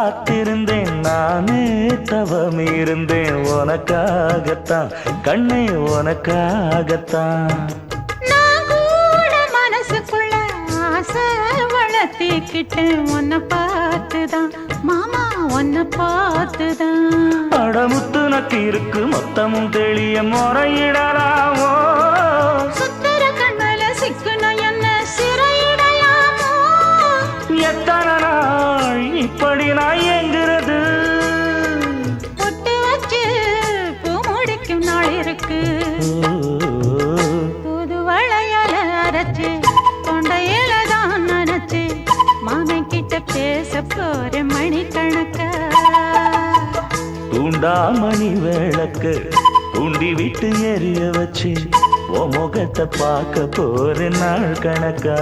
காத்திருந்தேன் நானே தவம் இருந்தேன் உனக்காகத்தான் கண்ணே உனக்காகத்தான் நான் கூட மனசுக்குள்ள ஆசை வளர்த்திக்கிட்டேன் உன்னை பார்த்துதான் மாமா உன்னை பார்த்துதான் அடமுத்து நக்கு இருக்கு மொத்தமும் தெளிய முறையிடலாமோ சுத்தர கண்மல சிக்கன என்ன சிறையிடையாமோ எத்தனை நாள் இப்படி நான் எங்கிறது பொட்டு வச்சு பூ முடிக்கும் நாள் இருக்கு புது வளையல அரைச்சு தொண்டையில தான் நினைச்சு மாமன் கிட்ட பேச போற மணிக்கணக்கா தூண்டாமணி விளக்கு தூண்டி விட்டு எரிய வச்சு உன் முகத்தை பார்க்க போற நாள் கணக்கா